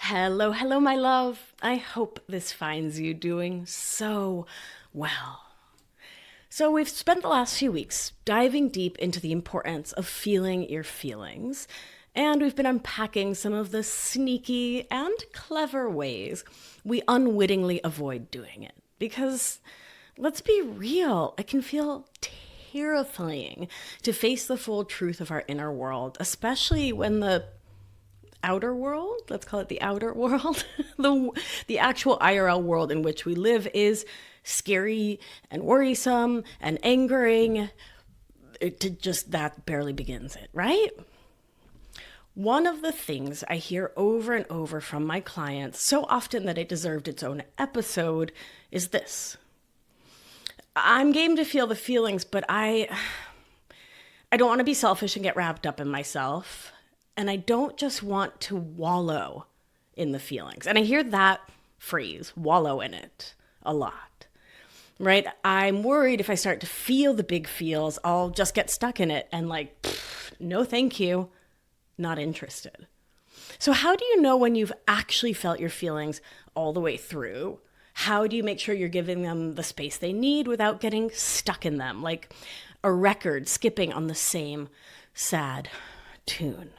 Hello, hello, my love. I hope this finds you doing so well. So, we've spent the last few weeks diving deep into the importance of feeling your feelings, and we've been unpacking some of the sneaky and clever ways we unwittingly avoid doing it. Because, let's be real, it can feel terrifying to face the full truth of our inner world, especially when the outer world, let's call it the outer world, the actual IRL world in which we live is scary and worrisome and angering. That barely begins it, right? One of the things I hear over and over from my clients, so often that it deserved its own episode, is this. I'm game to feel the feelings, but I don't want to be selfish and get wrapped up in myself. And I don't just want to wallow in the feelings. And I hear that phrase, wallow in it, a lot, right? I'm worried if I start to feel the big feels, I'll just get stuck in it and no thank you, not interested. So how do you know when you've actually felt your feelings all the way through? How do you make sure you're giving them the space they need without getting stuck in them, like a record skipping on the same sad tune?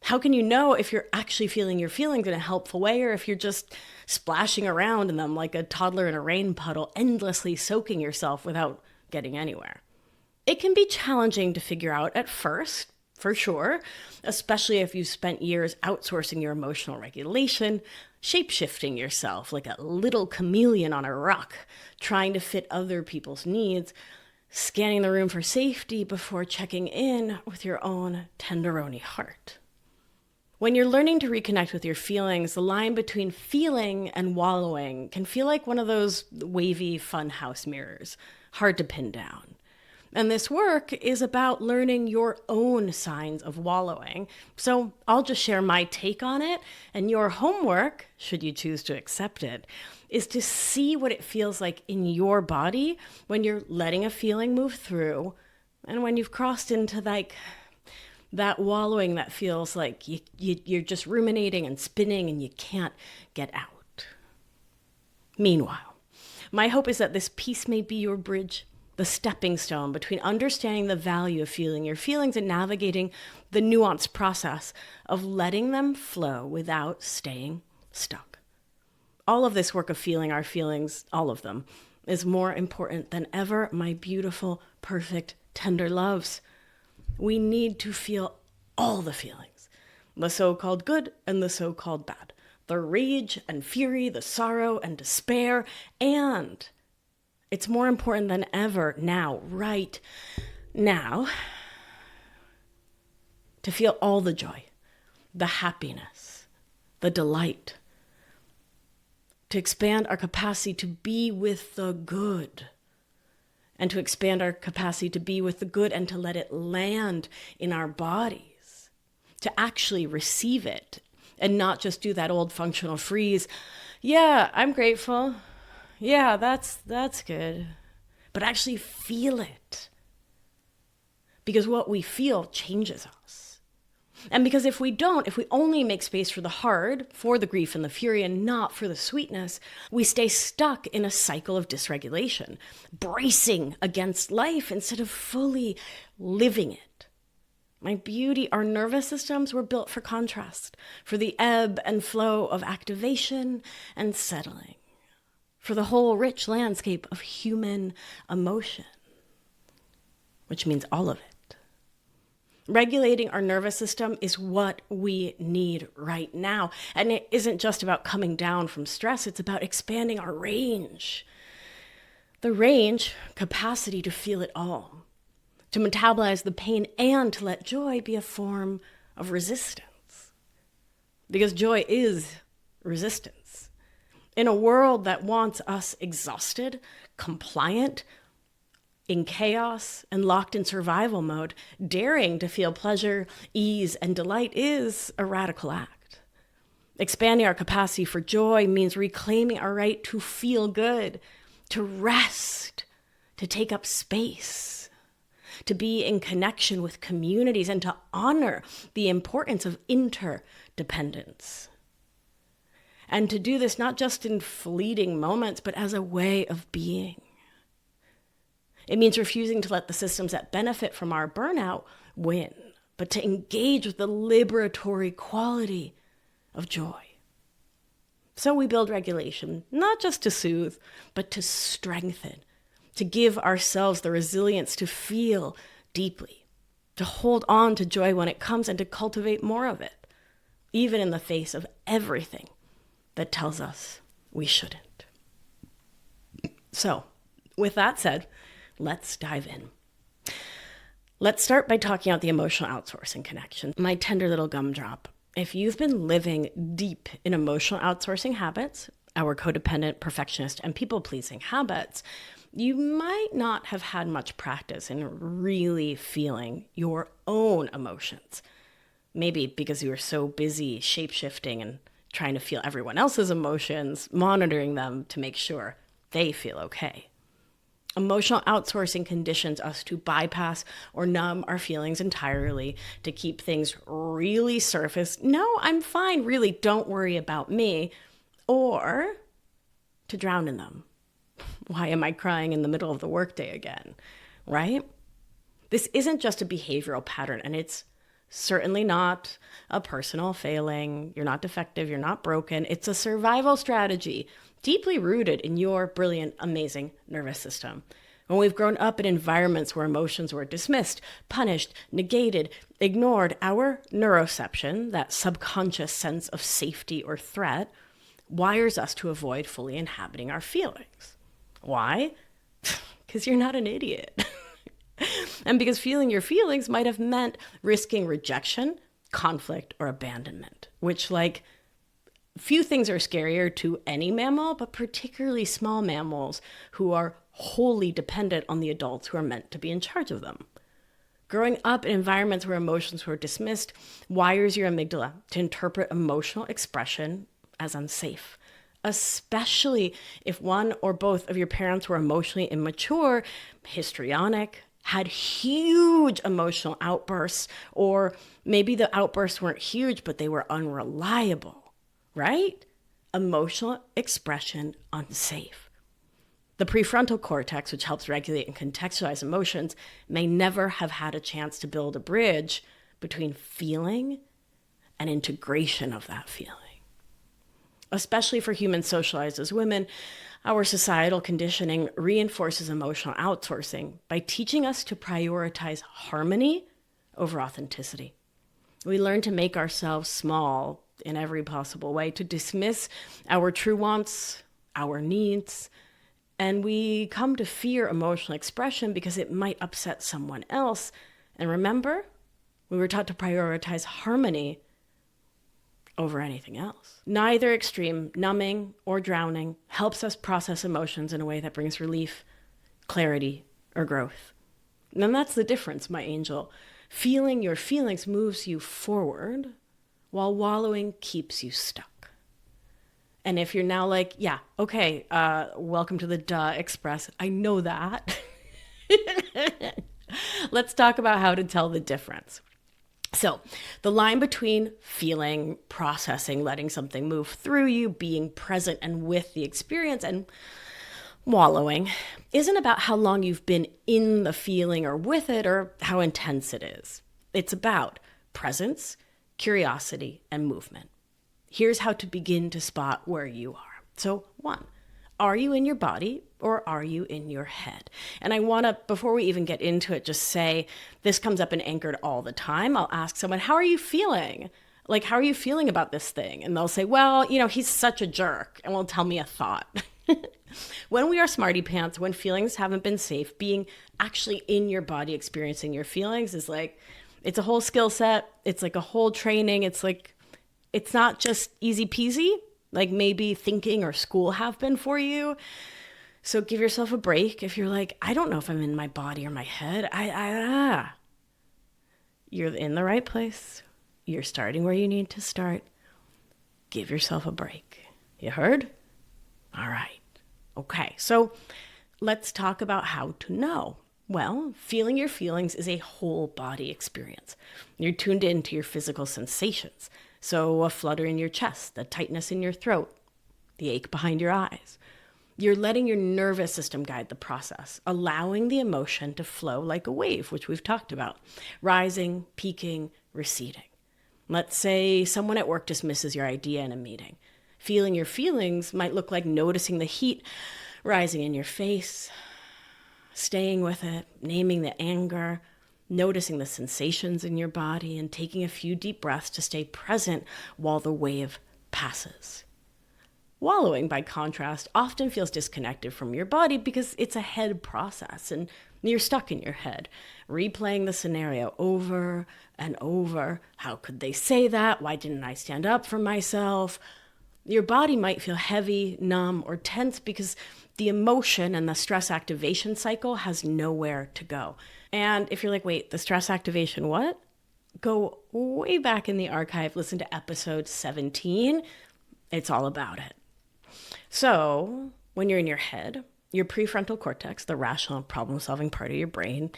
How can you know if you're actually feeling your feelings in a helpful way or if you're just splashing around in them like a toddler in a rain puddle, endlessly soaking yourself without getting anywhere? It can be challenging to figure out at first, for sure, especially if you've spent years outsourcing your emotional regulation, shape-shifting yourself like a little chameleon on a rock, trying to fit other people's needs, scanning the room for safety before checking in with your own tenderoni heart. When you're learning to reconnect with your feelings, the line between feeling and wallowing can feel like one of those wavy funhouse mirrors, hard to pin down. And this work is about learning your own signs of wallowing. So I'll just share my take on it, and your homework, should you choose to accept it, is to see what it feels like in your body when you're letting a feeling move through, and when you've crossed into that wallowing that feels like you're just ruminating and spinning and you can't get out. Meanwhile, my hope is that this piece may be your bridge, the stepping stone between understanding the value of feeling your feelings and navigating the nuanced process of letting them flow without staying stuck. All of this work of feeling our feelings, all of them, is more important than ever, my beautiful, perfect, tender loves. We need to feel all the feelings, the so-called good and the so-called bad, the rage and fury, the sorrow and despair, and it's more important than ever now, right now, to feel all the joy, the happiness, the delight, to expand our capacity to be with the good, and to expand our capacity to be with the good and to let it land in our bodies, to actually receive it and not just do that old functional freeze. Yeah, I'm grateful. Yeah, that's good. But actually feel it. Because what we feel changes us. And because if we only make space for the hard, for the grief and the fury, and not for the sweetness, we stay stuck in a cycle of dysregulation, bracing against life instead of fully living it. My beauty, our nervous systems were built for contrast, for the ebb and flow of activation and settling, for the whole rich landscape of human emotion, which means all of it. Regulating our nervous system is what we need right now. And it isn't just about coming down from stress, it's about expanding our range. The range, capacity to feel it all, to metabolize the pain and to let joy be a form of resistance. Because joy is resistance. In a world that wants us exhausted, compliant, in chaos and locked in survival mode, daring to feel pleasure, ease, and delight is a radical act. Expanding our capacity for joy means reclaiming our right to feel good, to rest, to take up space, to be in connection with communities, and to honor the importance of interdependence. And to do this not just in fleeting moments, but as a way of being. It means refusing to let the systems that benefit from our burnout win, but to engage with the liberatory quality of joy. So we build regulation, not just to soothe, but to strengthen, to give ourselves the resilience to feel deeply, to hold on to joy when it comes and to cultivate more of it, even in the face of everything that tells us we shouldn't. So, with that said, let's dive in. Let's start by talking about the emotional outsourcing connection, my tender little gumdrop. If you've been living deep in emotional outsourcing habits, our codependent, perfectionist, and people-pleasing habits, you might not have had much practice in really feeling your own emotions. Maybe because you were so busy shape-shifting and trying to feel everyone else's emotions, monitoring them to make sure they feel okay. Emotional outsourcing conditions us to bypass or numb our feelings entirely, to keep things really surface. No, I'm fine, really, don't worry about me. Or to drown in them. Why am I crying in the middle of the workday again, right? This isn't just a behavioral pattern, and it's certainly not a personal failing. You're not defective, you're not broken. It's a survival strategy deeply rooted in your brilliant, amazing nervous system. When we've grown up in environments where emotions were dismissed, punished, negated, ignored, our neuroception, that subconscious sense of safety or threat, wires us to avoid fully inhabiting our feelings. Why? Because you're not an idiot. And because feeling your feelings might have meant risking rejection, conflict, or abandonment, which, few things are scarier to any mammal, but particularly small mammals who are wholly dependent on the adults who are meant to be in charge of them. Growing up in environments where emotions were dismissed wires your amygdala to interpret emotional expression as unsafe, especially if one or both of your parents were emotionally immature, histrionic, had huge emotional outbursts, or maybe the outbursts weren't huge, but they were unreliable, right? Emotional expression unsafe. The prefrontal cortex, which helps regulate and contextualize emotions, may never have had a chance to build a bridge between feeling and integration of that feeling. Especially for humans socialized as women, our societal conditioning reinforces emotional outsourcing by teaching us to prioritize harmony over authenticity. We learn to make ourselves small in every possible way, to dismiss our true wants, our needs, and we come to fear emotional expression because it might upset someone else. And remember, we were taught to prioritize harmony over anything else. Neither extreme, numbing or drowning, helps us process emotions in a way that brings relief, clarity, or growth. And that's the difference, my angel. Feeling your feelings moves you forward, while wallowing keeps you stuck. And if you're now welcome to the Duh Express, I know that. Let's talk about how to tell the difference. So the line between feeling, processing, letting something move through you, being present and with the experience, and wallowing isn't about how long you've been in the feeling or with it or how intense it is. It's about presence, curiosity, and movement. Here's how to begin to spot where you are. So 1, are you in your body or are you in your head? And I want to, before we even get into it, just say this comes up in Anchored all the time. I'll ask someone, how are you feeling? How are you feeling about this thing? And they'll say, well, he's such a jerk, and will tell me a thought. When we are smarty pants, when feelings haven't been safe, being actually in your body, experiencing your feelings is it's a whole skill set. It's a whole training. It's not just easy peasy, maybe thinking or school have been for you. So give yourself a break. If you're I don't know if I'm in my body or my head. You're in the right place. You're starting where you need to start. Give yourself a break. You heard? All right. Okay. So let's talk about how to know. Well, feeling your feelings is a whole body experience. You're tuned into your physical sensations. So a flutter in your chest, a tightness in your throat, the ache behind your eyes. You're letting your nervous system guide the process, allowing the emotion to flow like a wave, which we've talked about, rising, peaking, receding. Let's say someone at work dismisses your idea in a meeting. Feeling your feelings might look like noticing the heat rising in your face, staying with it, naming the anger, noticing the sensations in your body, and taking a few deep breaths to stay present while the wave passes. Wallowing, by contrast, often feels disconnected from your body because it's a head process and you're stuck in your head, replaying the scenario over and over. How could they say that? Why didn't I stand up for myself? Your body might feel heavy, numb, or tense because the emotion and the stress activation cycle has nowhere to go. And if you're like, wait, the stress activation what? Go way back in the archive, listen to episode 17. It's all about it. So when you're in your head, your prefrontal cortex, the rational problem-solving part of your brain,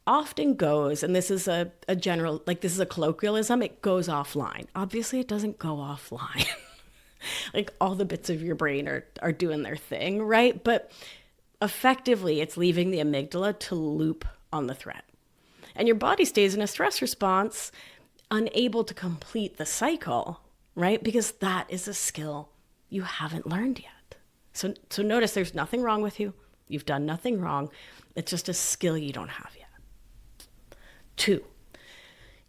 often goes, and this is a general, like this is a colloquialism, it goes offline. Obviously, it doesn't go offline. Like all the bits of your brain are doing their thing, right? But effectively, it's leaving the amygdala to loop on the threat. And your body stays in a stress response, unable to complete the cycle, right? Because that is a skill you haven't learned yet. So notice there's nothing wrong with you. You've done nothing wrong. It's just a skill you don't have yet. 2,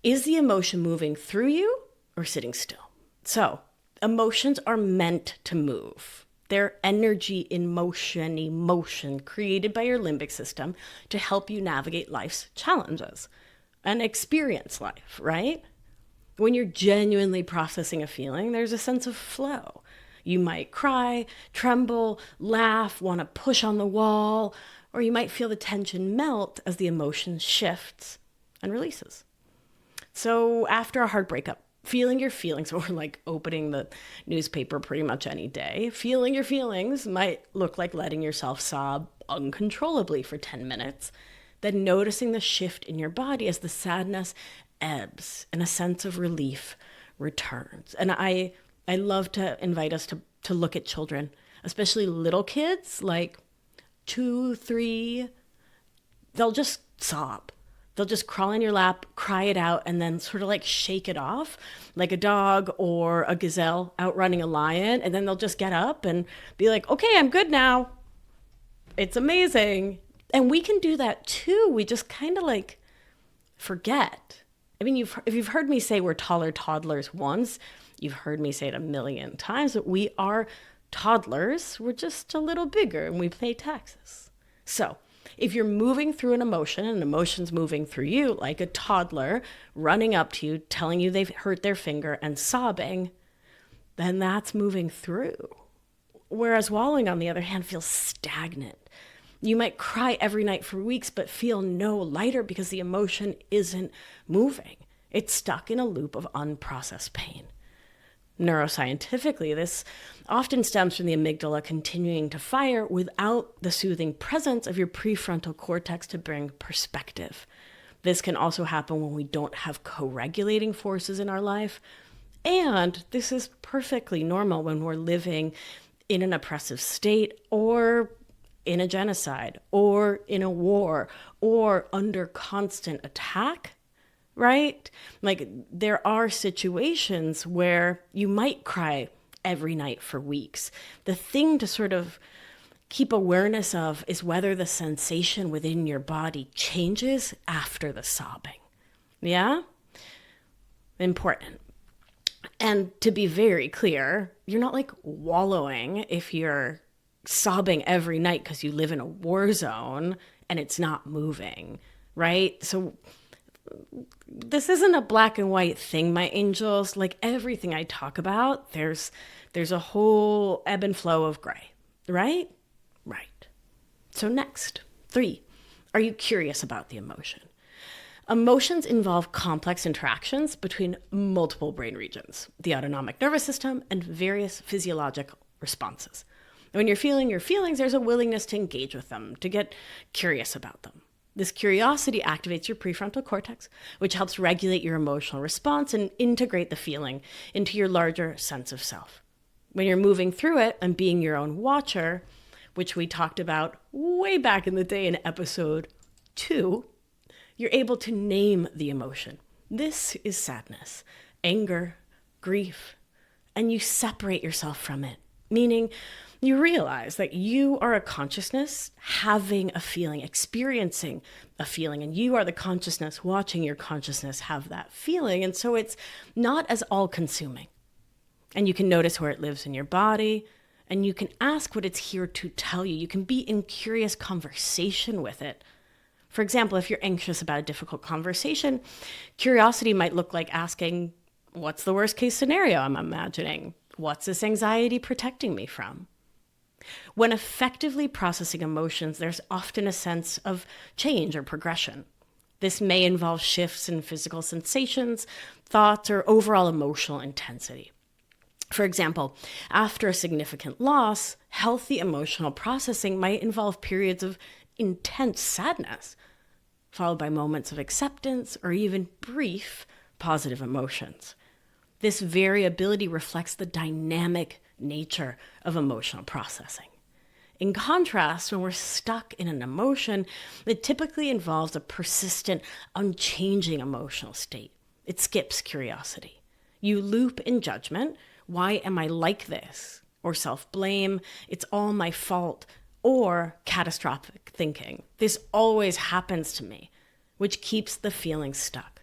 is the emotion moving through you or sitting still? So emotions are meant to move. They're energy in motion, emotion created by your limbic system to help you navigate life's challenges and experience life, right? When you're genuinely processing a feeling, there's a sense of flow. You might cry, tremble, laugh, want to push on the wall, or you might feel the tension melt as the emotion shifts and releases. So after a hard breakup, feeling your feelings, or like opening the newspaper pretty much any day, feeling your feelings might look like letting yourself sob uncontrollably for 10 minutes, then noticing the shift in your body as the sadness ebbs and a sense of relief returns. And I love to invite us to look at children, especially little kids, like 2, 3, they'll just sob. They'll just crawl in your lap, cry it out, and then sort of like shake it off like a dog or a gazelle outrunning a lion. And then they'll just get up and be like, okay, I'm good now. It's amazing. And we can do that too. We just kind of like forget. I mean, if you've heard me say we're taller toddlers once, you've heard me say it a million times, but we are toddlers. We're just a little bigger and we pay taxes. So if you're moving through an emotion and an emotion's moving through you, like a toddler running up to you, telling you they've hurt their finger and sobbing, then that's moving through. Whereas wallowing, on the other hand, feels stagnant. You might cry every night for weeks, but feel no lighter because the emotion isn't moving. It's stuck in a loop of unprocessed pain. Neuroscientifically, this often stems from the amygdala continuing to fire without the soothing presence of your prefrontal cortex to bring perspective. This can also happen when we don't have co-regulating forces in our life. And this is perfectly normal when we're living in an oppressive state or in a genocide or in a war or under constant attack. Right? Like there are situations where you might cry every night for weeks. The thing to sort of keep awareness of is whether the sensation within your body changes after the sobbing. Yeah? Important. And to be very clear, you're not like wallowing if you're sobbing every night because you live in a war zone and it's not moving, right? So this isn't a black and white thing, my angels. Like everything I talk about, there's a whole ebb and flow of gray, right? Right. So next, 3, are you curious about the emotion? Emotions involve complex interactions between multiple brain regions, the autonomic nervous system, and various physiological responses. When you're feeling your feelings, there's a willingness to engage with them, to get curious about them. This curiosity activates your prefrontal cortex, which helps regulate your emotional response and integrate the feeling into your larger sense of self. When you're moving through it and being your own watcher, which we talked about way back in the day in episode 2, you're able to name the emotion. This is sadness, anger, grief, and you separate yourself from it, meaning you realize that you are a consciousness having a feeling, experiencing a feeling, and you are the consciousness watching your consciousness have that feeling. And so it's not as all-consuming. And you can notice where it lives in your body, and you can ask what it's here to tell you. You can be in curious conversation with it. For example, if you're anxious about a difficult conversation, curiosity might look like asking, what's the worst case scenario I'm imagining? What's this anxiety protecting me from? When effectively processing emotions, there's often a sense of change or progression. This may involve shifts in physical sensations, thoughts, or overall emotional intensity. For example, after a significant loss, healthy emotional processing might involve periods of intense sadness, followed by moments of acceptance or even brief positive emotions. This variability reflects the dynamic nature of emotional processing. In contrast, when we're stuck in an emotion, it typically involves a persistent, unchanging emotional state. It skips curiosity. You loop in judgment. Why am I like this? Or self-blame. It's all my fault. Or catastrophic thinking. This always happens to me, which keeps the feeling stuck.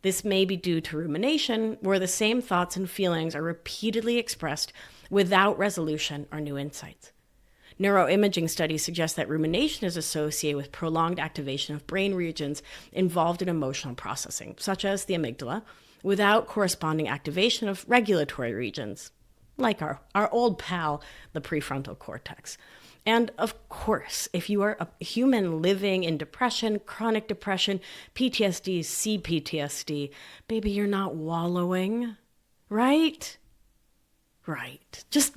This may be due to rumination, where the same thoughts and feelings are repeatedly expressed without resolution or new insights. Neuroimaging studies suggest that rumination is associated with prolonged activation of brain regions involved in emotional processing, such as the amygdala, without corresponding activation of regulatory regions, like our old pal, the prefrontal cortex. And of course, if you are a human living in depression, chronic depression, PTSD, CPTSD, baby, you're not wallowing, right? Right. Just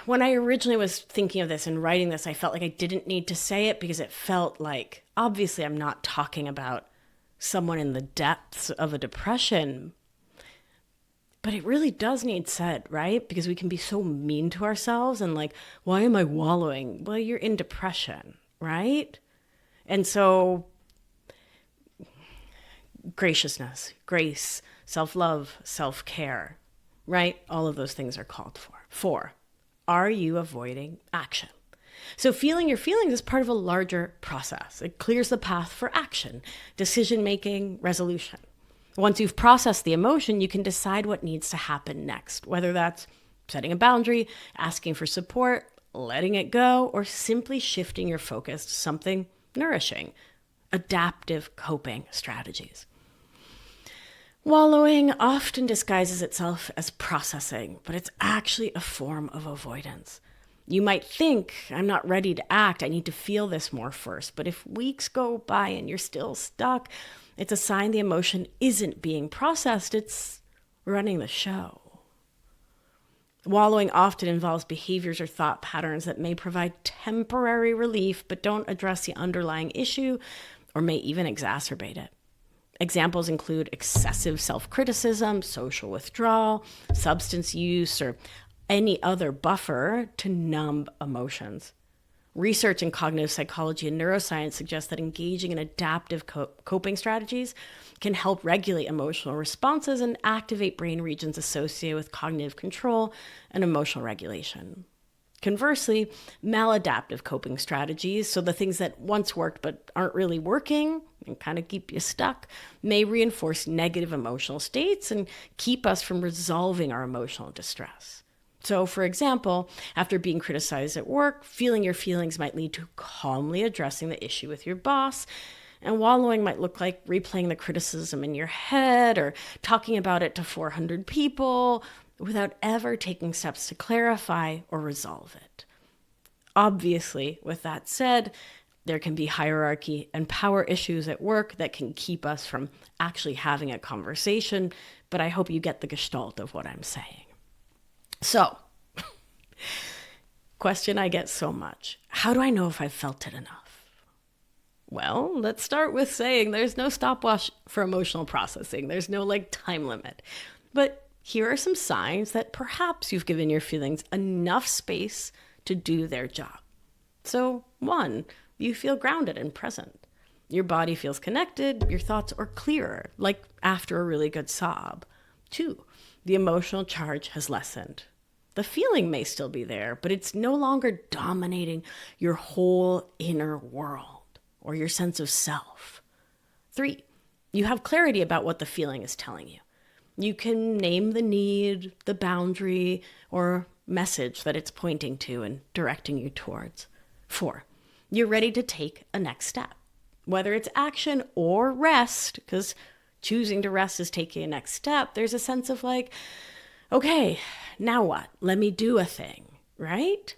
when I originally was thinking of this and writing this, I felt like I didn't need to say it because it felt like, obviously, I'm not talking about someone in the depths of a depression, but it really does need said, right? Because we can be so mean to ourselves and like, why am I wallowing? Well, you're in depression, right? And so graciousness, grace, self-love, self-care, right? All of those things are called for. 4, are you avoiding action? So feeling your feelings is part of a larger process. It clears the path for action, decision-making, resolution. Once you've processed the emotion, you can decide what needs to happen next, whether that's setting a boundary, asking for support, letting it go, or simply shifting your focus to something nourishing, adaptive coping strategies. Wallowing often disguises itself as processing, but it's actually a form of avoidance. You might think, I'm not ready to act, I need to feel this more first. But if weeks go by and you're still stuck, it's a sign the emotion isn't being processed, it's running the show. Wallowing often involves behaviors or thought patterns that may provide temporary relief, but don't address the underlying issue or may even exacerbate it. Examples include excessive self-criticism, social withdrawal, substance use, or any other buffer to numb emotions. Research in cognitive psychology and neuroscience suggests that engaging in adaptive coping strategies can help regulate emotional responses and activate brain regions associated with cognitive control and emotional regulation. Conversely, maladaptive coping strategies, so the things that once worked but aren't really working and kind of keep you stuck, may reinforce negative emotional states and keep us from resolving our emotional distress. So, for example, after being criticized at work, feeling your feelings might lead to calmly addressing the issue with your boss. And wallowing might look like replaying the criticism in your head or talking about it to 400 people without ever taking steps to clarify or resolve it. Obviously, with that said, there can be hierarchy and power issues at work that can keep us from actually having a conversation, but I hope you get the gestalt of what I'm saying. So, question I get so much, how do I know if I've felt it enough? Well, let's start with saying there's no stopwatch for emotional processing. There's no time limit. But Here are some signs that perhaps you've given your feelings enough space to do their job. So 1, you feel grounded and present. Your body feels connected, your thoughts are clearer, like after a really good sob. 2, the emotional charge has lessened. The feeling may still be there, but it's no longer dominating your whole inner world or your sense of self. 3, you have clarity about what the feeling is telling you. You can name the need, the boundary, or message that it's pointing to and directing you towards. 4, you're ready to take a next step, whether it's action or rest, because choosing to rest is taking a next step. There's a sense of like, okay, now what? Let me do a thing, right?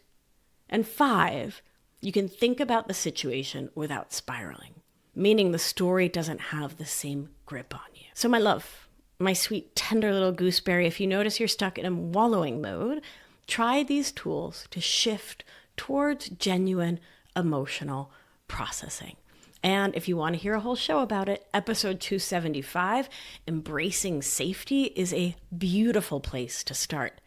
And 5, you can think about the situation without spiraling, meaning the story doesn't have the same grip on you. So my love, my sweet, tender little gooseberry, if you notice you're stuck in a wallowing mode, try these tools to shift towards genuine emotional processing. And if you want to hear a whole show about it, episode 275, Embracing Safety, is a beautiful place to start.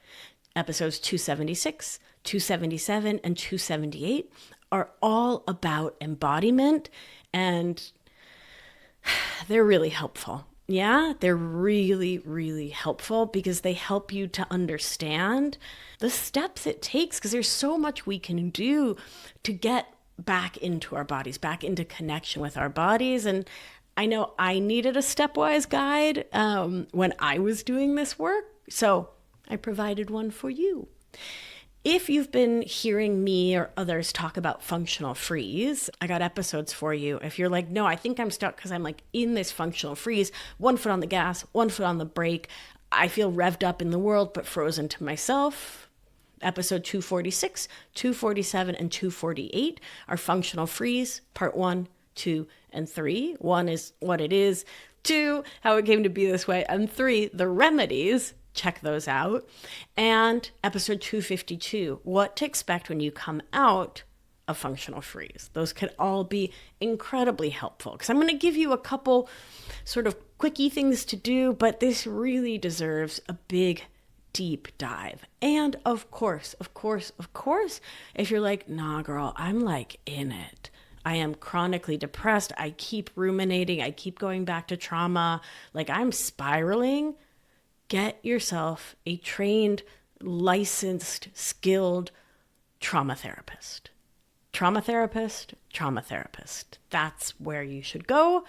Episodes 276, 277, and 278 are all about embodiment, and they're really helpful. Yeah, they're really, really helpful because they help you to understand the steps it takes, because there's so much we can do to get back into our bodies, back into connection with our bodies. And I know I needed a stepwise guide when I was doing this work, so I provided one for you. If you've been hearing me or others talk about functional freeze, I got episodes for you. If you're like, no, I think I'm stuck because I'm like in this functional freeze, 1 foot on the gas, 1 foot on the brake. I feel revved up in the world, but frozen to myself. Episode 246, 247, and 248 are functional freeze, part 1, 2, and 3. 1 is what it is, 2, how it came to be this way, and 3, the remedies. Check those out. And episode 252, what to expect when you come out of functional freeze. Those could all be incredibly helpful, because I'm going to give you a couple sort of quickie things to do, but this really deserves a big, deep dive. And of course, if you're like, nah, girl, I'm like in it. I am chronically depressed. I keep ruminating. I keep going back to trauma. Like I'm spiraling. Get yourself a trained, licensed, skilled trauma therapist. Trauma therapist. That's where you should go.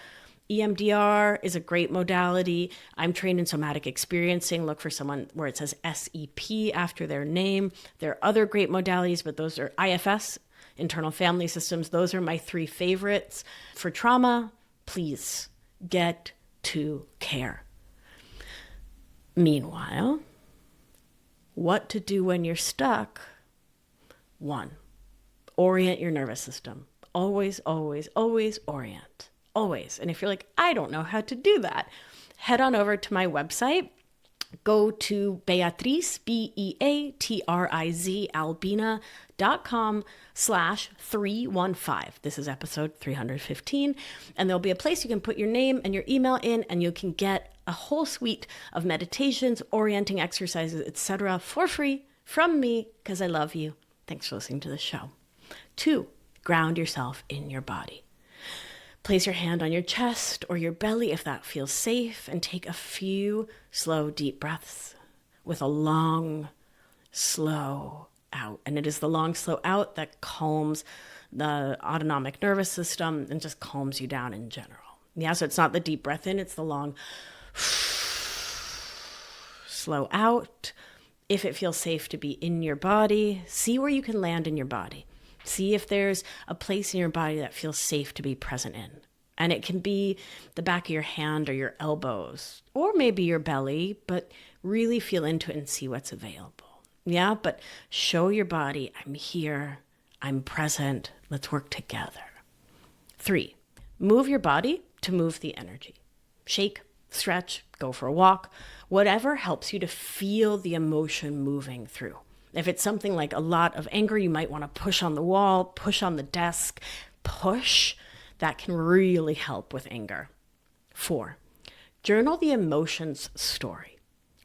EMDR is a great modality. I'm trained in somatic experiencing. Look for someone where it says SEP after their name. There are other great modalities, but those are IFS, internal family systems. Those are my 3 favorites. For trauma, please get to care. Meanwhile, what to do when you're stuck? 1, orient your nervous system. Always, always, always orient. Always. And if you're like, I don't know how to do that, head on over to my website. Go to Beatriz, BEATRIZ, albina.com/315. This is episode 315. And there'll be a place you can put your name and your email in, and you can get a whole suite of meditations, orienting exercises, etc. for free from me, because I love you. Thanks for listening to the show. 2, ground yourself in your body. Place your hand on your chest or your belly if that feels safe, and take a few slow, deep breaths with a long, slow out. And it is the long, slow out that calms the autonomic nervous system and just calms you down in general. Yeah, so it's not the deep breath in, it's the long, slow out. If it feels safe to be in your body, see where you can land in your body. See if there's a place in your body that feels safe to be present in. And it can be the back of your hand or your elbows, or maybe your belly, but really feel into it and see what's available. Yeah, but show your body, I'm here, I'm present, let's work together. 3, move your body to move the energy. Shake, stretch, go for a walk, whatever helps you to feel the emotion moving through. If it's something like a lot of anger, you might want to push on the wall, push on the desk, push. That can really help with anger. 4, journal the emotions story.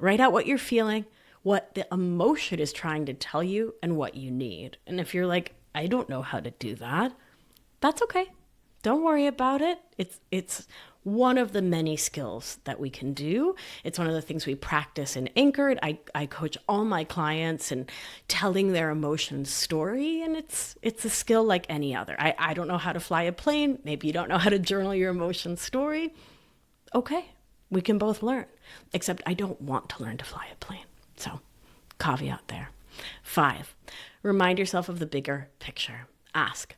Write out what you're feeling, what the emotion is trying to tell you, and what you need. And if you're like, I don't know how to do that, that's okay. Don't worry about it. It's one of the many skills that we can do. It's one of the things we practice in Anchored. I coach all my clients in telling their emotions story, and it's a skill like any other. I don't know how to fly a plane. Maybe you don't know how to journal your emotions story. Okay, we can both learn, except I don't want to learn to fly a plane. So, caveat there. 5, remind yourself of the bigger picture. Ask,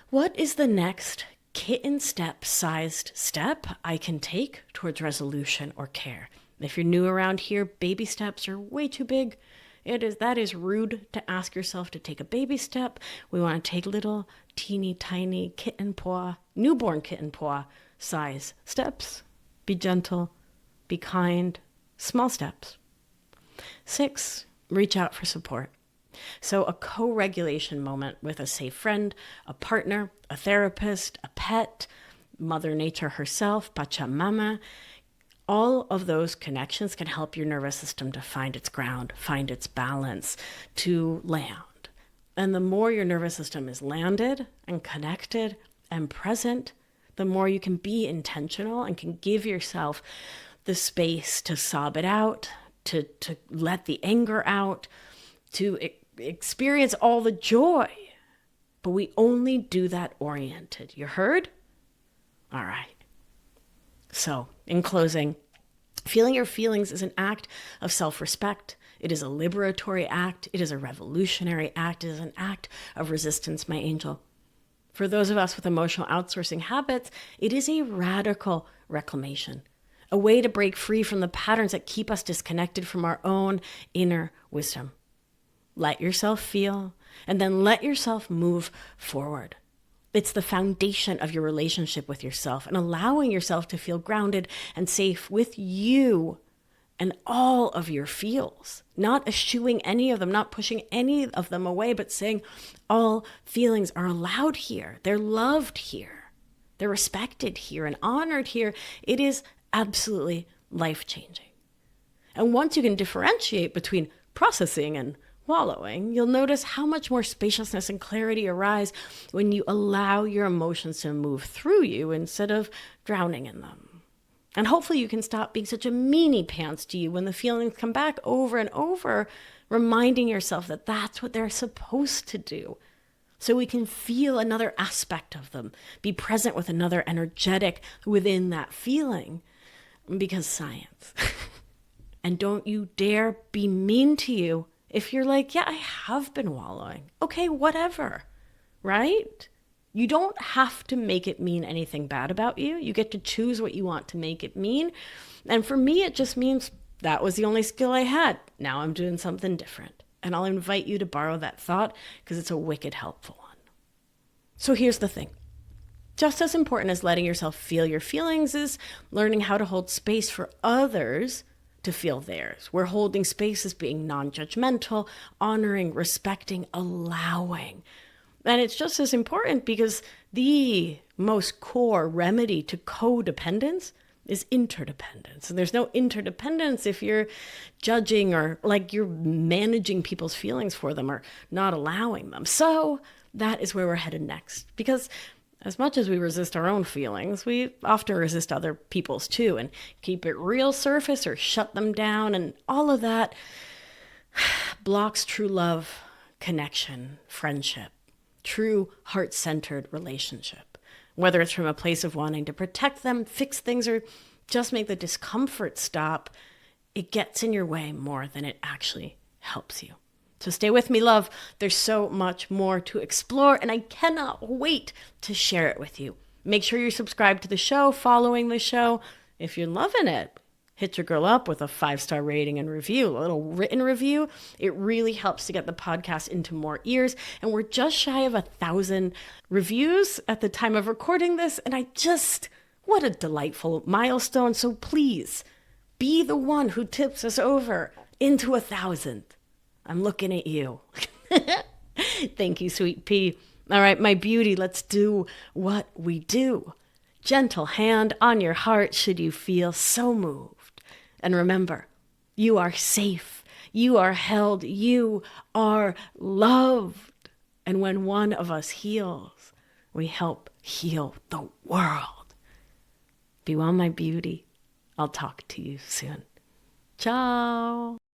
what is the next kitten step-sized step I can take towards resolution or care? If you're new around here, baby steps are way too big. That is rude to ask yourself to take a baby step. We want to take little, teeny, tiny kitten paw, newborn kitten paw size steps. Be gentle, be kind, small steps. 6, reach out for support. So a co-regulation moment with a safe friend, a partner, a therapist, a pet, Mother Nature herself, Pachamama, all of those connections can help your nervous system to find its ground, find its balance, to land. And the more your nervous system is landed and connected and present, the more you can be intentional and can give yourself the space to sob it out, to let the anger out, to experience all the joy. But we only do that oriented. You heard? All right. So, in closing, feeling your feelings is an act of self-respect. It is a liberatory act. It is a revolutionary act. It is an act of resistance, my angel. For those of us with emotional outsourcing habits, it is a radical reclamation, a way to break free from the patterns that keep us disconnected from our own inner wisdom. Let yourself feel, and then let yourself move forward. It's the foundation of your relationship with yourself, and allowing yourself to feel grounded and safe with you and all of your feels, not eschewing any of them, not pushing any of them away, but saying all feelings are allowed here. They're loved here. They're respected here and honored here. It is absolutely life-changing. And once you can differentiate between processing and wallowing, you'll notice how much more spaciousness and clarity arise when you allow your emotions to move through you instead of drowning in them. And hopefully you can stop being such a meanie pants to you when the feelings come back over and over, reminding yourself that that's what they're supposed to do. So we can feel another aspect of them, be present with another energetic within that feeling, because science. And don't you dare be mean to you if you're like, yeah, I have been wallowing. Okay, whatever, right? You don't have to make it mean anything bad about you. You get to choose what you want to make it mean. And for me, it just means that was the only skill I had. Now I'm doing something different. And I'll invite you to borrow that thought because it's a wicked helpful one. So here's the thing. Just as important as letting yourself feel your feelings is learning how to hold space for others to feel theirs. We're holding space as being non-judgmental, honoring, respecting, allowing. And it's just as important because the most core remedy to codependence is interdependence. And there's no interdependence if you're judging or like you're managing people's feelings for them or not allowing them. So that is where we're headed next. Because as much as we resist our own feelings, we often resist other people's too and keep it real surface or shut them down. And all of that blocks true love, connection, friendship, true heart-centered relationship. Whether it's from a place of wanting to protect them, fix things, or just make the discomfort stop, it gets in your way more than it actually helps you. So stay with me, love. There's so much more to explore, and I cannot wait to share it with you. Make sure you're subscribed to the show, following the show. If you're loving it, hit your girl up with a 5-star rating and review, a little written review. It really helps to get the podcast into more ears. And we're just shy of 1,000 reviews at the time of recording this. And what a delightful milestone. So please be the one who tips us over into 1,000. I'm looking at you. Thank you, sweet pea. All right, my beauty, let's do what we do. Gentle hand on your heart should you feel so moved. And remember, You are safe. You are held. You are loved. And when one of us heals, we help heal the world. Be well, my beauty. I'll talk to you soon. Ciao.